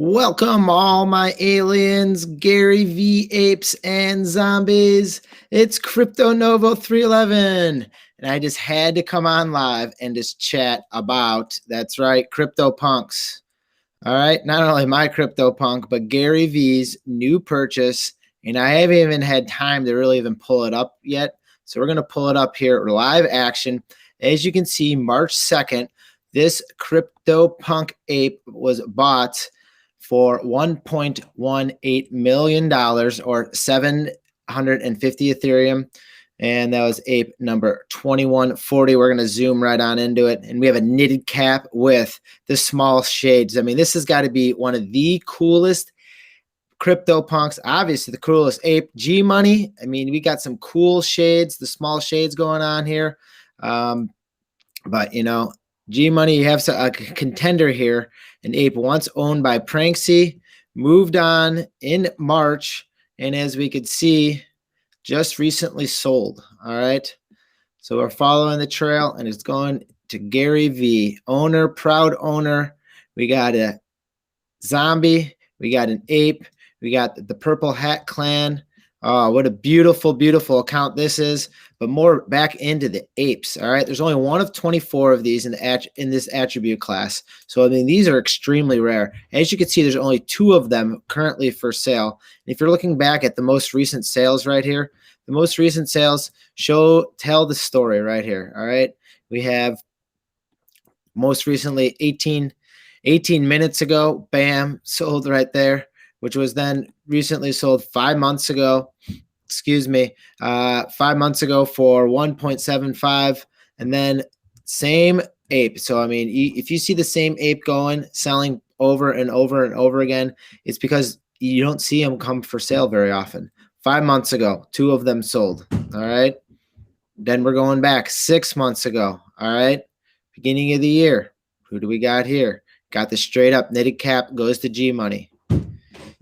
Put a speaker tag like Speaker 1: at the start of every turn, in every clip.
Speaker 1: Welcome, all my aliens, Gary V apes and zombies. It's Crypto Novo 311, and I just had to come on live and just chat about, that's right, CryptoPunks. All right, not only my CryptoPunk, but Gary V's new purchase, and I haven't even had time to really even pull it up yet. So we're gonna pull it up here, live action. As you can see, March 2nd, this CryptoPunk ape was bought for $1.18 million or 750 Ethereum. And that was ape number 2140. We're going to zoom right on into it. And we have a knitted cap with the small shades. I mean, this has got to be one of the coolest CryptoPunks. Obviously, the coolest ape. G Money. I mean, we got some cool shades, the small shades going on here. But, you know, G Money, you have a contender here. An ape once owned by Pranksy, moved on in March, and as we could see, just recently sold. All right. So we're following the trail, and it's going to Gary V, owner, proud owner. We got a zombie. We got an ape. We got the Purple Hat Clan. Oh, what a beautiful, beautiful account this is. But more back into the apes. All right. There's only one of 24 of these in this attribute class. So, I mean, these are extremely rare. As you can see, there's only 2 of them currently for sale. And if you're looking back at the most recent sales right here, the most recent sales tell the story right here. All right. We have most recently 18 minutes ago, bam, sold right there, which was then recently sold 5 months ago. 5 months ago for 1.75, and then same ape. So I mean, if you see the same ape selling over and over and over again, it's because you don't see them come for sale very often. 5 months ago, 2 of them sold. All right. Then we're going back 6 months ago. All right. Beginning of the year. Who do we got here? Got the straight up knitted cap, goes to G Money.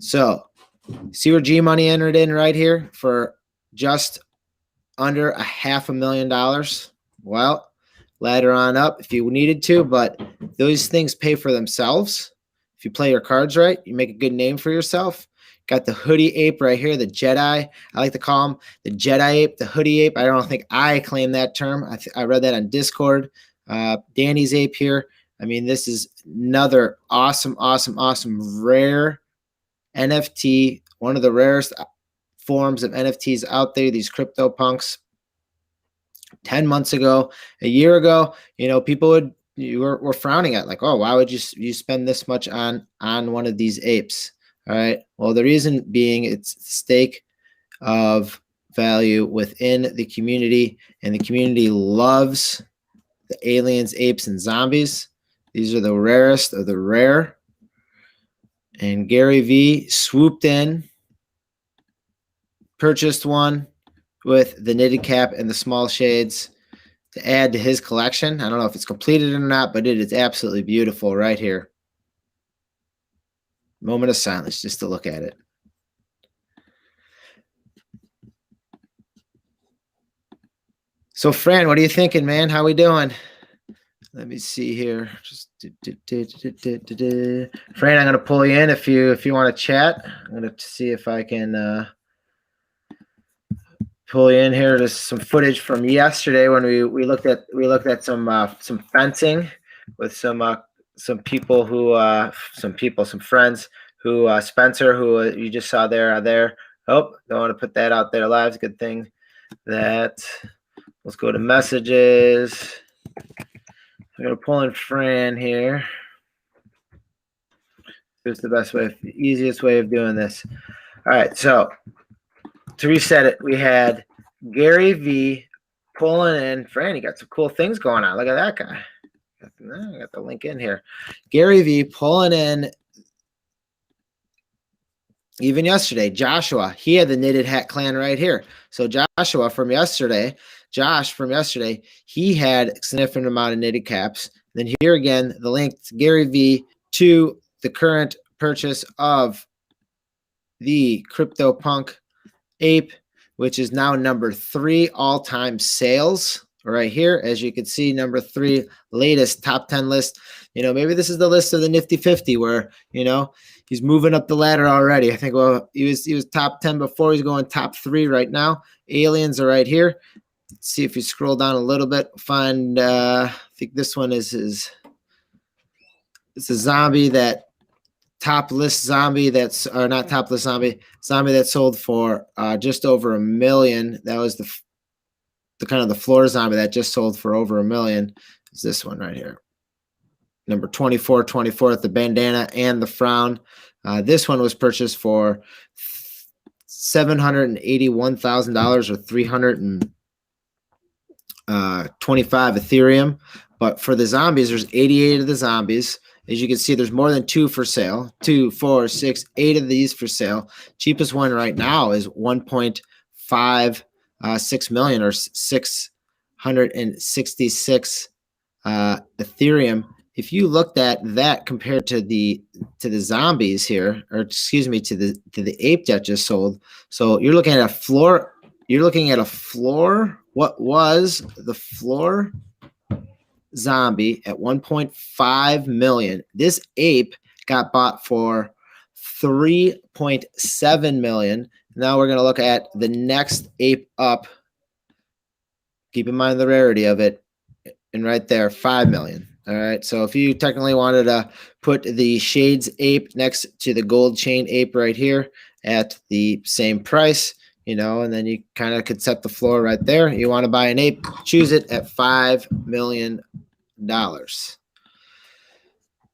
Speaker 1: So see where G Money entered in right here for just under $500,000. Well, ladder on up if you needed to, but those things pay for themselves. If you play your cards right, you make a good name for yourself. Got the hoodie ape right here, the Jedi. I like to call him the Jedi ape, the hoodie ape. I don't think I claim that term. I read that on Discord. Danny's ape here. I mean, this is another awesome, awesome, awesome rare NFT, one of the rarest forms of NFTs out there, these CryptoPunks. 10 months ago, a year ago, you know, people were frowning at, like, oh, why would you spend this much on one of these apes? All right. Well, the reason being, it's the stake of value within the community, and the community loves the aliens, apes, and zombies. These are the rarest of the rare. And Gary V swooped in, purchased one with the knitted cap and the small shades to add to his collection. I don't know if it's completed or not, but it is absolutely beautiful right here. Moment of silence just to look at it. So, Fran, what are you thinking, man? How we doing? Let me see here. Just Fran, I'm gonna pull you in if you want to chat. I'm gonna see if I can pull you in here to some footage from yesterday when we looked at some fencing with some friends who Spencer, who you just saw there. Oh, don't want to put that out there live. It's a good thing that. Let's go to messages. I'm gonna pull in Fran here. It's the best way, easiest way of doing this. All right, so to reset it, we had Gary V pulling in. Fran, you got some cool things going on. Look at that guy. I got the link in here. Gary V pulling in. Even yesterday, Joshua, he had the Knitted Hat Clan right here. So Josh from yesterday, he had a significant amount of knitted caps. Then here again, the link to Gary V to the current purchase of the CryptoPunk APE, which is now number 3 all-time sales right here. As you can see, number 3, latest top 10 list. Maybe this is the list of the Nifty 50 where, he's moving up the ladder already. I think, well, he was top 10 before. He's going top 3 right now. Aliens are right here. Let's see if you scroll down a little bit, find, I think this one is it's a zombie that top list zombie that's, or not top list zombie that sold for just over $1 million. That was the kind of the floor zombie that just sold for over $1 million. Is this one right here, number 2424 with the bandana and the frown. This one was purchased for $781,000 or 325 Ethereum. But for the zombies, there's 88 of the zombies. As you can see, there's more than 2 for sale. 2, 4, 6, 8 of these for sale. Cheapest one right now is 1.56 million or 666 Ethereum. If you looked at that compared to the zombies here, or excuse me, to the ape that just sold, so you're looking at a floor. You're looking at a floor. What was the floor zombie at 1.5 million? This ape got bought for 3.7 million. Now we're going to look at the next ape up. Keep in mind the rarity of it, and right there, 5 million. All right, so if you technically wanted to put the Shades ape next to the gold chain ape right here at the same price, and then you kind of could set the floor right there. You want to buy an ape, choose it at $5 million.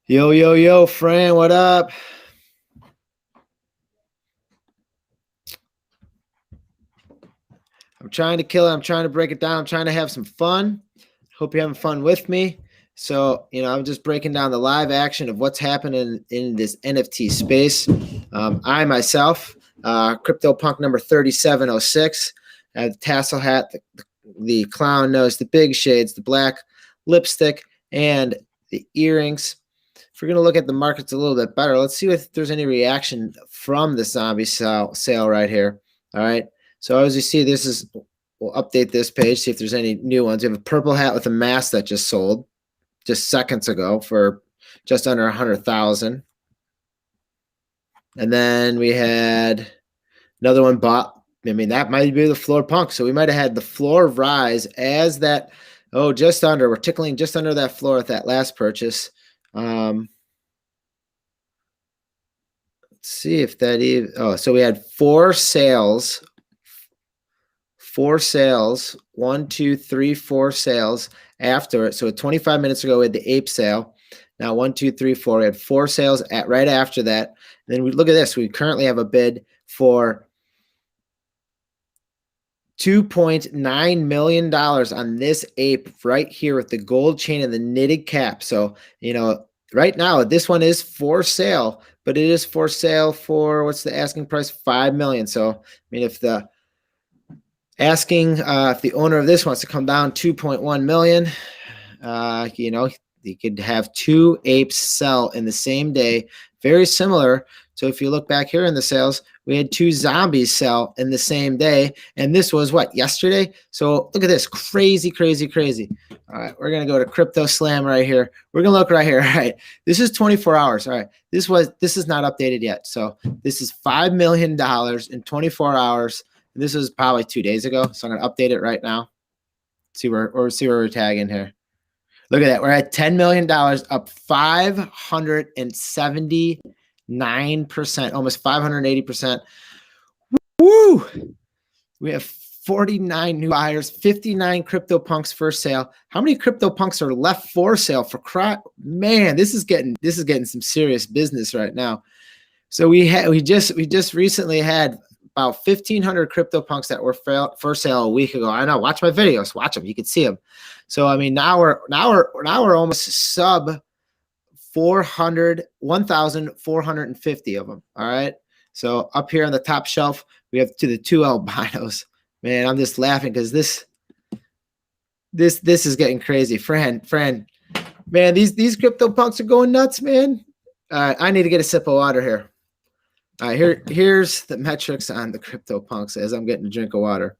Speaker 1: Yo, Fran, what up? I'm trying to kill it. I'm trying to break it down. I'm trying to have some fun. Hope you're having fun with me. So, I'm just breaking down the live action of what's happening in this NFT space. I myself, CryptoPunk number 3706, I have the tassel hat, the clown nose, the big shades, the black lipstick, and the earrings. If we're going to look at the markets a little bit better, let's see if there's any reaction from the zombie sale right here. All right. So as you see, we'll update this page, see if there's any new ones. We have a purple hat with a mask that just sold just seconds ago for just under 100,000. And then we had another one bought. That might be the floor punk. So we might have had the floor rise as that. Oh, just under. We're tickling just under that floor at that last purchase. Let's see if that even. Oh, so we had 4 sales. 4 sales. 1, 2, 3, 4 sales after it. So 25 minutes ago, we had the ape sale. Now 1, 2, 3, 4. We had 4 sales right after that. And then we look at this. We currently have a bid for $2.9 million on this ape right here with the gold chain and the knitted cap. So, right now this one is for sale, but it is for sale for, what's the asking price? 5 million. So, if the asking, if the owner of this wants to come down 2.1 million, you could have 2 apes sell in the same day. Very similar. So if you look back here in the sales, we had 2 zombies sell in the same day. And this was what, yesterday? So look at this. Crazy, crazy, crazy. All right, we're going to go to Crypto Slam right here. We're going to look right here. All right, this is 24 hours. All right, this is not updated yet. So this is $5 million in 24 hours. And this was probably 2 days ago. So I'm going to update it right now. See where we're tagging here. Look at that. We're at $10 million, up 579%, almost 580%. Woo! We have 49 new buyers, 59 CryptoPunks for sale. How many CryptoPunks are left for sale? For crap, man, this is getting some serious business right now. So we just recently had about 1,500 CryptoPunks that were for sale a week ago. I know. Watch my videos. Watch them. You can see them. So now we're almost sub 1,450 of them. All right. So up here on the top shelf, we have the 2 albinos. Man, I'm just laughing because this is getting crazy. Fran, man, these CryptoPunks are going nuts, man. All right, I need to get a sip of water here. All right, here's the metrics on the CryptoPunks as I'm getting a drink of water.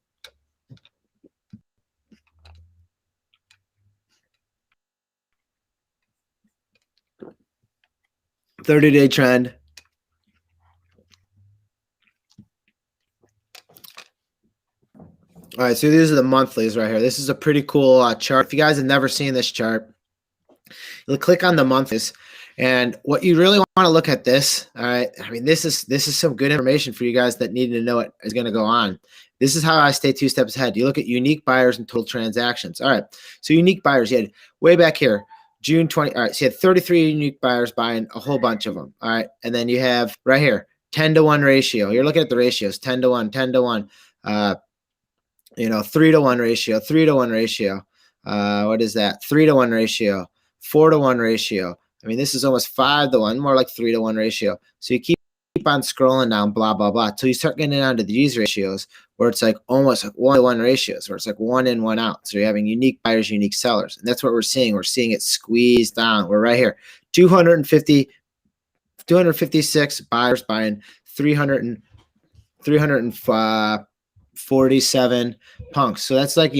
Speaker 1: 30-day trend. All right, so these are the monthlies right here. This is a pretty cool chart. If you guys have never seen this chart, you'll click on the monthlies, and what you really want to look at this. All right, I mean this is some good information for you guys that need to know what is going to go on. This is how I stay 2 steps ahead. You look at unique buyers and total transactions. All right, so unique buyers, you had way back here, June 20. All right, so you had 33 unique buyers buying a whole bunch of them. All right, and then you have right here 10-to-1 ratio. You're looking at the ratios, 10-to-1, 10-to-1. 3-to-1 ratio, 3-to-1 ratio. What is that? 3-to-1 ratio, 4-to-1 ratio. I mean, this is almost 5-to-1, more like 3-to-1 ratio. So you keep on scrolling down, blah, blah, blah, till you start getting down to these ratios where it's like almost like 1-to-1 ratios, where it's like 1 in, 1 out. So you're having unique buyers, unique sellers. And that's what we're seeing. We're seeing it squeeze down. We're right here. 256 buyers buying 347 punks. So that's like,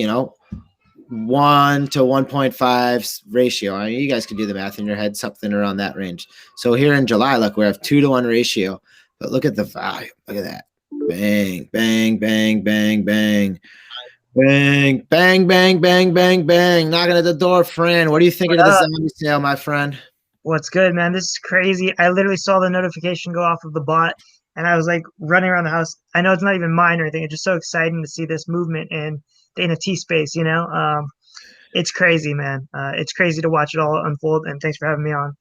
Speaker 1: 1 to 1.5 ratio. I mean, you guys can do the math in your head, something around that range. So here in July, look, we have 2-to-1 ratio, but look at the value. Look at that. Bang, bang, bang, bang, bang. Bang, bang, bang, bang, bang, bang. Knocking at the door, friend. What are you thinking of the zombie sale, my friend?
Speaker 2: What's good, man? This is crazy. I literally saw the notification go off of the bot, and I was like running around the house. I know it's not even mine or anything. It's just so exciting to see this movement in the NFT space. It's crazy, man. It's crazy to watch it all unfold. And thanks for having me on.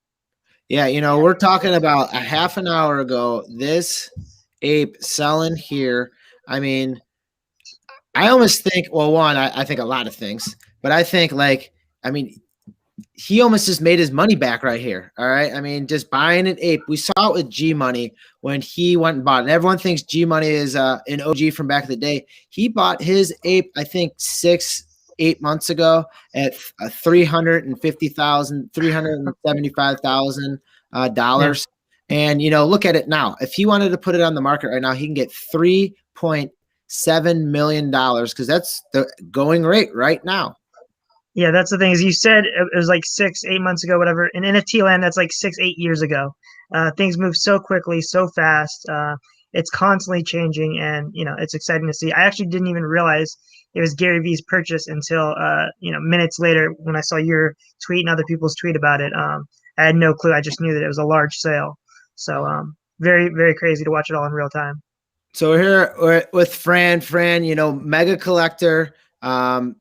Speaker 1: Yeah, we're talking about a half an hour ago. This ape selling here. I mean, I almost think, well, one, I think a lot of things, but I think he almost just made his money back right here. All right. I mean, just buying an ape. We saw it with G Money when he went and bought it. And everyone thinks G Money is an OG from back in the day. He bought his ape, I think 6-8 months ago at $350,000, $375,000 dollars. And look at it now. If he wanted to put it on the market right now, he can get $3.7 million because that's the going rate right now.
Speaker 2: Yeah, that's the thing. As you said, it was like 6-8 months ago, whatever. In NFT land, that's like 6-8 years ago. Things move so quickly, so fast. It's constantly changing, and it's exciting to see. I actually didn't even realize it was Gary V's purchase until minutes later when I saw your tweet and other people's tweet about it. I had no clue. I just knew that it was a large sale. So very, very crazy to watch it all in real time.
Speaker 1: So we're here with Fran, mega collector.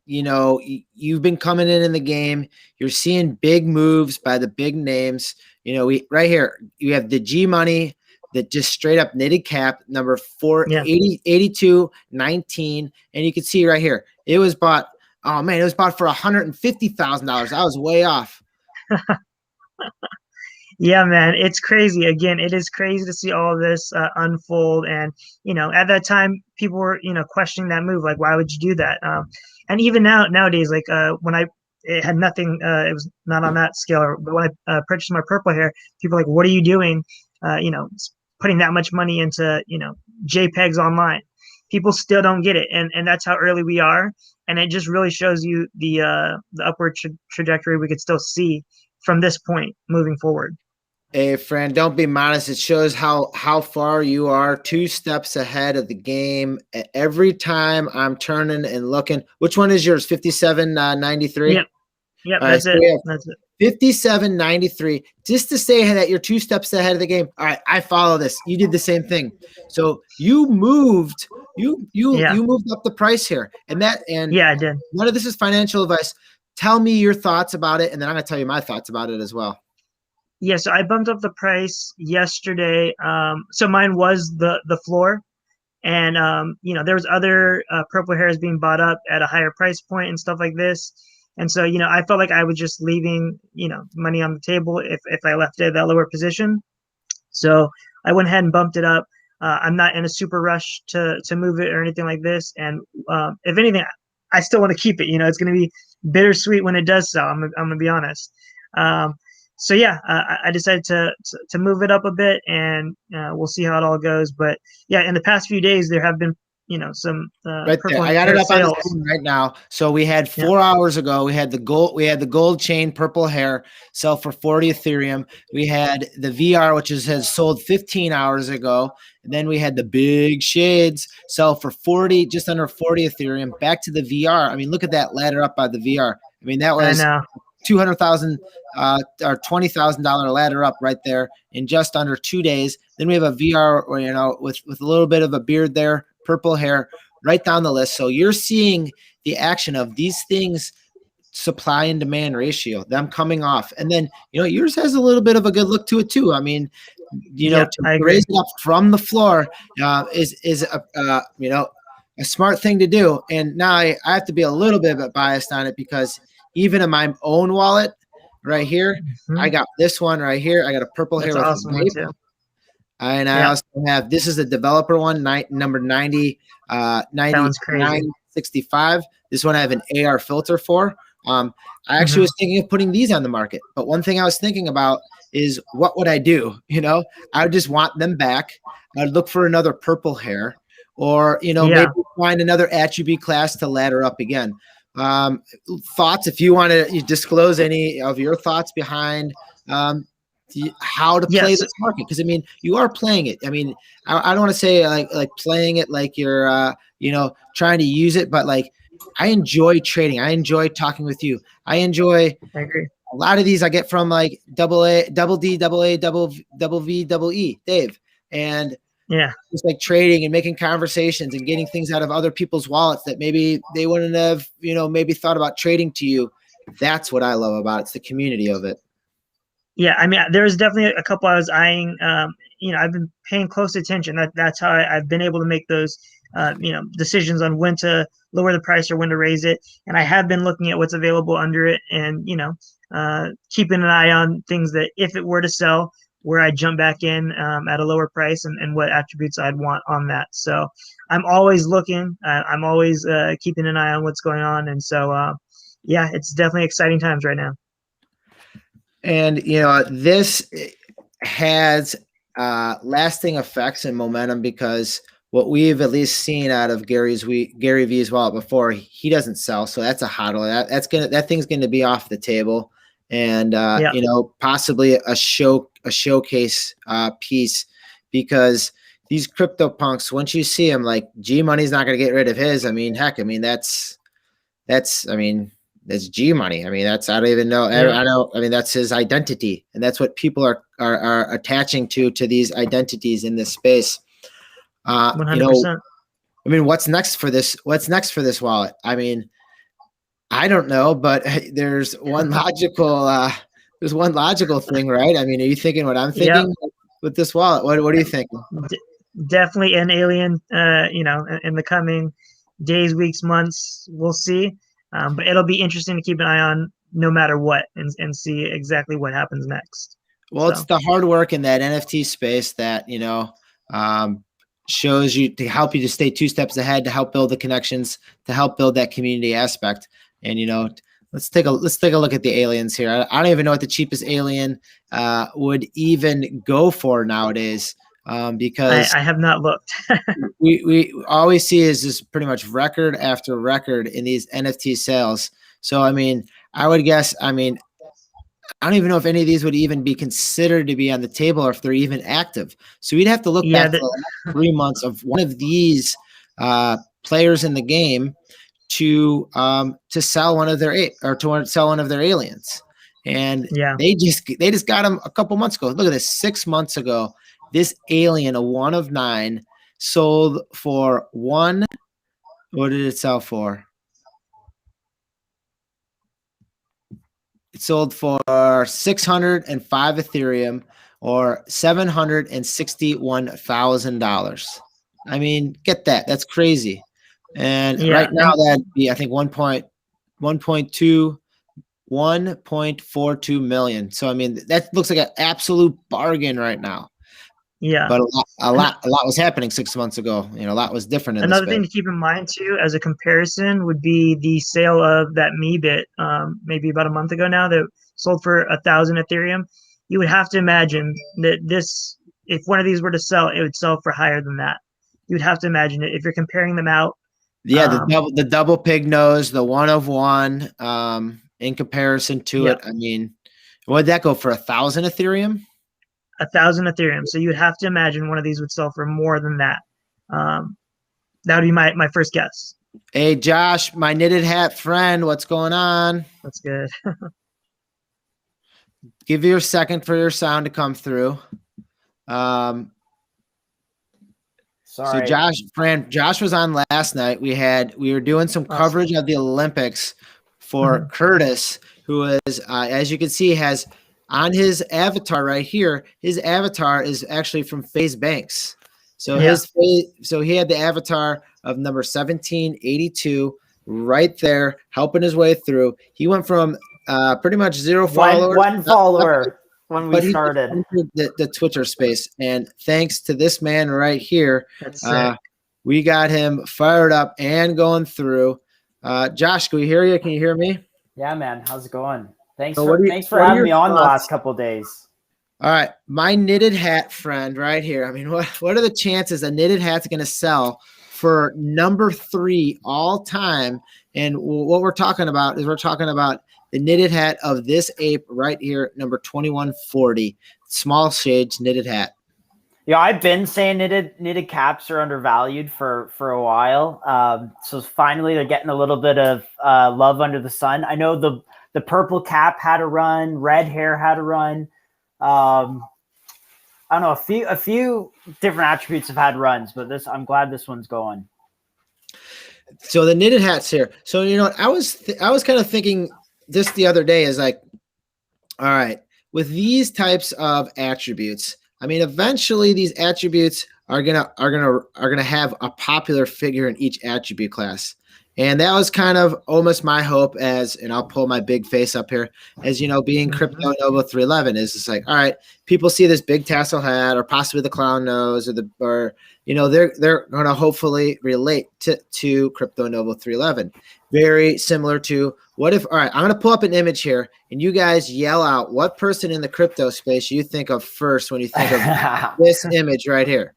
Speaker 1: You've been coming in the game. You're seeing big moves by the big names. We right here, you have the G Money that just straight up knitted cap number 8219. And you can see right here, it was bought. Oh man, it was bought for $150,000. I was way off.
Speaker 2: Yeah, man, it's crazy. Again, it is crazy to see all of this unfold. And, at that time, people were, questioning that move. Like, why would you do that? And even nowadays, like when it had nothing, it was not on that scale. But when I purchased my purple hair, people were like, what are you doing? Putting that much money into, JPEGs online. People still don't get it. And that's how early we are. And it just really shows you the upward trajectory we could still see from this point moving forward.
Speaker 1: Hey, friend, don't be modest. It shows how far you are 2 steps ahead of the game. Every time I'm turning and looking, which one is yours? 5793?
Speaker 2: Yep, that's it. That's it.
Speaker 1: 5793. Just to say that you're 2 steps ahead of the game. All right, I follow this. You did the same thing. So you moved up the price here.
Speaker 2: Yeah, I did.
Speaker 1: None of this is financial advice. Tell me your thoughts about it, and then I'm gonna tell you my thoughts about it as well.
Speaker 2: Yeah, so I bumped up the price yesterday. So mine was the floor, and there was other purple hairs being bought up at a higher price point and stuff like this. And so I felt like I was just leaving money on the table if I left it at that lower position. So I went ahead and bumped it up. I'm not in a super rush to move it or anything like this. And if anything, I still want to keep it. It's going to be bittersweet when it does sell. I'm gonna be honest. So yeah, I decided to move it up a bit, and we'll see how it all goes. But yeah, in the past few days, there have been some
Speaker 1: Right there.
Speaker 2: purple
Speaker 1: I got it
Speaker 2: hair
Speaker 1: up on the
Speaker 2: sales.
Speaker 1: screen right now. So we had
Speaker 2: Yeah.
Speaker 1: 4 hours ago, we had the gold chain purple hair sell for 40 Ethereum. We had the VR, which has sold 15 hours ago. And then we had the big shades sell for 40, just under 40 Ethereum. Back to the VR. I mean, look at that ladder up by the VR. I mean, that
Speaker 2: I
Speaker 1: was
Speaker 2: know.
Speaker 1: 200,000 or $20,000 ladder up right there in just under 2 days. Then we have a VR, or, with a little bit of a beard there, purple hair, right down the list. So you're seeing the action of these things, supply and demand ratio, them coming off. And then, yours has a little bit of a good look to it too. I mean,
Speaker 2: Yeah,
Speaker 1: to
Speaker 2: I agree.
Speaker 1: raise it up from the floor is a smart thing to do. And now I have to be a little bit biased on it, because even in my own wallet right here, I got this one right here. I got a purple
Speaker 2: That's
Speaker 1: hair
Speaker 2: an
Speaker 1: with
Speaker 2: awesome
Speaker 1: a
Speaker 2: one
Speaker 1: vape.
Speaker 2: too.
Speaker 1: And I
Speaker 2: Yeah,
Speaker 1: also have, this is the developer one, number 90,
Speaker 2: that one's crazy.
Speaker 1: 9965. This one I have an AR filter for. I actually was thinking of putting these on the market, but one thing I was thinking about is, what would I do? I would just want them back. I'd look for another purple hair, or,
Speaker 2: Yeah.
Speaker 1: maybe find another attribute class to ladder up again. Thoughts, if you want to disclose any of your thoughts behind how to play
Speaker 2: Yes.
Speaker 1: this market, because I mean, you are playing it. I mean, I don't want to say like playing it like you're trying to use it, but like, I enjoy trading. I enjoy talking with you. I enjoy
Speaker 2: I agree.
Speaker 1: a lot of these I get from like double A, double D, double A, double V, double E, Dave, and
Speaker 2: Yeah.
Speaker 1: just like trading and making conversations and getting things out of other people's wallets that maybe they wouldn't have, maybe thought about trading to you. That's what I love about it. It's the community of it.
Speaker 2: Yeah, I mean, there was definitely a couple I was eyeing. I've been paying close attention. That's how I've been able to make those, decisions on when to lower the price or when to raise it. And I have been looking at what's available under it, and keeping an eye on things that, if it were to sell, where I jump back in at a lower price, and what attributes I'd want on that. So I'm always looking. I'm always keeping an eye on what's going on, and so yeah, it's definitely exciting times right now.
Speaker 1: And this has lasting effects and momentum, because what we've at least seen out of Gary V's wallet before, he doesn't sell, so that's a hodl. That thing's gonna be off the table, and
Speaker 2: Yeah.
Speaker 1: possibly a showcase piece, because these CryptoPunks, once you see them, like, G Money's not gonna get rid of his. I mean, heck, I mean, that's G Money. I mean, I don't even know.
Speaker 2: Yeah.
Speaker 1: I mean, that's his identity, and that's what people are attaching to these identities in this space.
Speaker 2: 100%.
Speaker 1: I mean, what's next for this? What's next for this wallet? I mean, I don't know, but there's one logical thing, right? I mean, are you thinking what I'm thinking with this wallet? What are you thinking?
Speaker 2: Definitely an alien, in the coming days, weeks, months, we'll see. But it'll be interesting to keep an eye on no matter what, and see exactly what happens next.
Speaker 1: Well, it's the hard work in that NFT space that, shows you, to help you to stay 2 steps ahead, to help build the connections, to help build that community aspect. And, let's take a look at the aliens here. I don't even know what the cheapest alien would even go for nowadays, because
Speaker 2: I have not looked.
Speaker 1: we always see is just pretty much record after record in these NFT sales. So, I mean, I would guess, I mean, I don't even know if any of these would even be considered to be on the table, or if they're even active. So we'd have to look back for the last 3 months of one of these players in the game to sell one of their or to sell one of their aliens. And they just got them a couple months ago. Look at this, 6 months ago, this alien, a 1 of 9, sold for what did it sell for? It sold for 605 Ethereum, or $761,000. I mean, get that. That's crazy. And right now that'd be, I think, 1.42 million. So, I mean, that looks like an absolute bargain right now.
Speaker 2: Yeah.
Speaker 1: But a lot was happening 6 months ago. A lot was different in
Speaker 2: Another thing to keep in mind too, as a comparison, would be the sale of that Meebit, maybe about a month ago now, that sold for 1,000 Ethereum. You would have to imagine that if one of these were to sell, it would sell for higher than that. you'd have to imagine it if you're comparing them out.
Speaker 1: Yeah, the double pig nose, the 1 of 1. In comparison to it, I mean, what'd that go for? 1,000 Ethereum?
Speaker 2: 1,000 Ethereum. So you'd have to imagine one of these would sell for more than that. That would be my first guess.
Speaker 1: Hey, Josh, my knitted hat friend, what's going on?
Speaker 2: That's good.
Speaker 1: Give you a second for your sound to come through.
Speaker 3: Sorry.
Speaker 1: So Josh was on last night. We were doing some coverage of the Olympics for Curtis, who is, as you can see, has on his avatar right here. His avatar is actually from FaZe Banks. So so he had the avatar of number 1782 right there, helping his way through. He went from pretty much 0 followers,
Speaker 3: one follower when we started
Speaker 1: the Twitter space, and thanks to this man right here, we got him fired up and going through. Josh, can we hear you? Can you hear me?
Speaker 3: Yeah, man. How's it going? Thanks for having me on the last couple of days.
Speaker 1: All right, my knitted hat friend right here. I mean, what are the chances a knitted hat's going to sell for number 3 all time? And what we're talking about is the knitted hat of this ape right here, number 2140, small shades knitted hat.
Speaker 3: Yeah, I've been saying knitted caps are undervalued for a while. So finally they're getting a little bit of love under the sun. I know the purple cap had a run, red hair had a run. I don't know, a few different attributes have had runs, but I'm glad this one's going.
Speaker 1: So the knitted hats here. So you know, I was kind of thinking this the other day is like, all right, with these types of attributes, I mean, eventually these attributes are gonna have a popular figure in each attribute class. And that was kind of almost my hope and I'll pull my big face up here, as you know, being Crypto Novo 311 is just like, all right, people see this big tassel hat or possibly the clown nose or you know, they're going to hopefully relate to Crypto Novo 311. Very similar to all right, I'm going to pull up an image here and you guys yell out what person in the crypto space you think of first when you think of this image right here.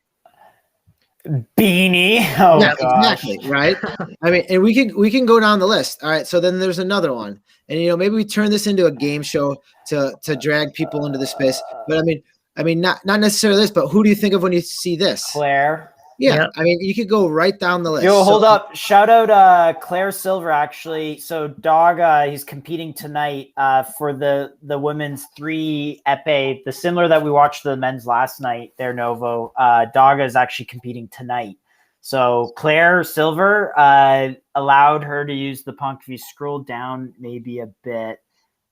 Speaker 3: Beanie. Oh,
Speaker 1: yeah,
Speaker 3: gosh.
Speaker 1: Exactly. Right. I mean, and we can go down the list. All right. So then there's another one, and you know, maybe we turn this into a game show to drag people into the space. But I mean, not necessarily this, but who do you think of when you see this?
Speaker 3: Claire.
Speaker 1: Yeah. Yep. I mean, you could go right down the list.
Speaker 3: Yo, hold up. Shout out Claire Silver, actually. So Dog, he's competing tonight for the women's 3 epee, the similar that we watched the men's last night, their Novo. Dog is actually competing tonight. So Claire Silver allowed her to use the punk. If you scroll down maybe a bit,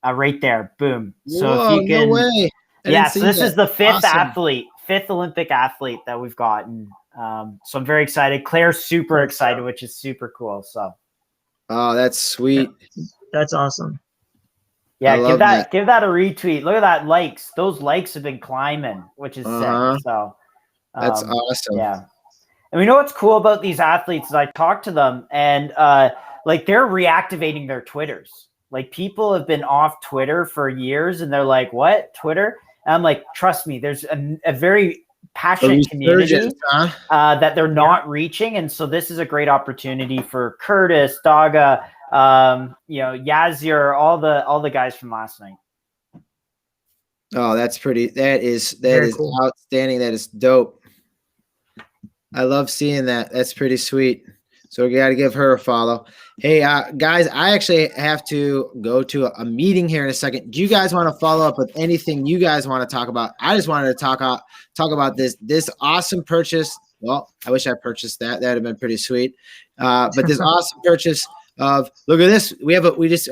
Speaker 3: right there, boom. So
Speaker 1: Whoa,
Speaker 3: if you can,
Speaker 1: no way.
Speaker 3: Yeah, so this is the 5th Olympic athlete that we've gotten. So I'm very excited. Claire's super excited, which is super cool. So,
Speaker 1: oh, that's sweet.
Speaker 2: That's awesome.
Speaker 3: Yeah, give that a retweet. Look at that likes. Those likes have been climbing, which is sick. So
Speaker 1: that's awesome.
Speaker 3: Yeah, and we know what's cool about these athletes is I talk to them and like they're reactivating their Twitters. Like people have been off Twitter for years, and they're like, "What Twitter?" And I'm like, "Trust me, there's a very passionate community that they're not reaching, and so this is a great opportunity for Curtis, Daga, you know, Yazir, all the guys from last night."
Speaker 1: Oh, that's pretty. That is
Speaker 2: cool.
Speaker 1: Outstanding. That is dope. I love seeing that. That's pretty sweet. So we got to give her a follow. Hey, guys, I actually have to go to a meeting here in a second. Do you guys want to follow up with anything you guys want to talk about? I just wanted to talk about this awesome purchase. Well, I wish I purchased that. That would have been pretty sweet. But this awesome purchase of, look at this.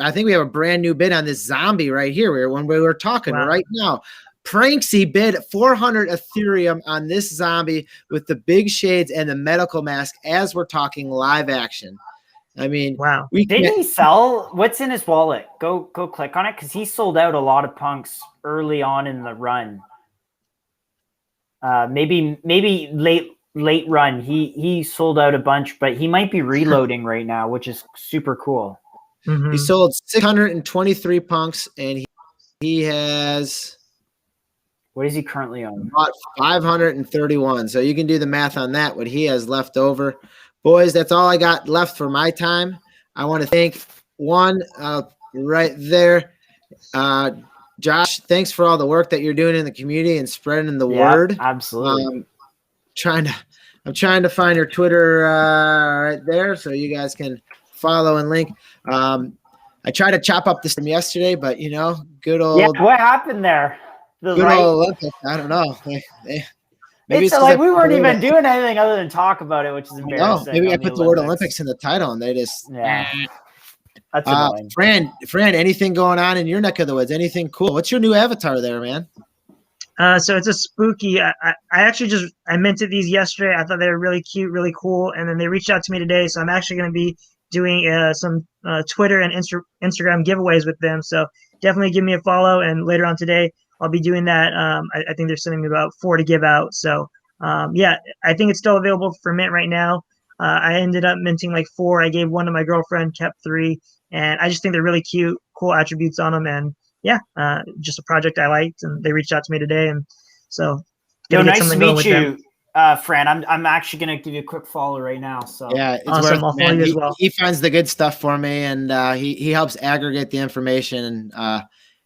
Speaker 1: I think we have a brand new bid on this zombie right here. When we were talking right now. Pranksy bid 400 Ethereum on this zombie with the big shades and the medical mask as we're talking live action. I mean,
Speaker 2: wow.
Speaker 3: Didn't he sell? What's in his wallet? Go click on it, because he sold out a lot of punks early on in the run. Maybe late run. He sold out a bunch, but he might be reloading right now, which is super cool.
Speaker 1: He sold 623 punks, and he has
Speaker 3: What is he currently on?
Speaker 1: Bought 531. So you can do the math on that, what he has left over. Boys, that's all I got left for my time. I want to thank one right there. Josh, thanks for all the work that you're doing in the community and spreading the word.
Speaker 3: Absolutely.
Speaker 1: I'm trying to find your Twitter right there so you guys can follow and link. I tried to chop up this from yesterday, but good old.
Speaker 3: Yeah, what happened there?
Speaker 1: Good old Olympics. I don't know. Maybe
Speaker 3: it's like we weren't even doing anything other than talk about it, which is embarrassing.
Speaker 1: No, maybe I put the word Olympics in the title and they just.
Speaker 3: That's annoying.
Speaker 1: Fran, anything going on in your neck of the woods? Anything cool? What's your new avatar there, man?
Speaker 2: So it's a spooky. I actually I minted these yesterday. I thought they were really cute, really cool, and then they reached out to me today. So I'm actually going to be doing some Twitter and Instagram giveaways with them. So definitely give me a follow. And later on today, I'll be doing that. I think they're sending me about 4 to give out. So yeah, I think it's still available for mint right now. I ended up minting like 4. I gave 1 to my girlfriend, kept 3, and I just think they're really cute, cool attributes on them. And yeah, just a project I liked, and they reached out to me today, and so
Speaker 3: nice to meet you. Fran, I'm actually gonna give you a quick follow right now. So
Speaker 1: yeah, it's
Speaker 2: awesome. I'll follow you as well.
Speaker 1: He finds the good stuff for me, and he helps aggregate the information. And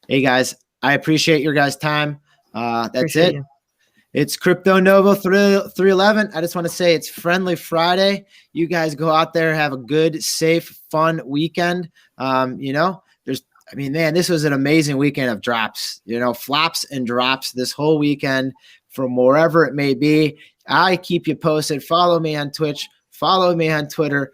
Speaker 1: hey guys, I appreciate your guys' time. That's appreciate it. You. It's Crypto Novo 311. I just want to say it's Friendly Friday. You guys go out there, have a good, safe, fun weekend. This was an amazing weekend of drops. Flops and drops this whole weekend from wherever it may be. I keep you posted. Follow me on Twitch. Follow me on Twitter.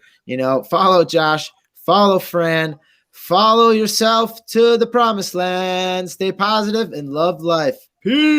Speaker 1: Follow Josh. Follow Fran. Follow yourself to the promised land. Stay positive and love life. Peace.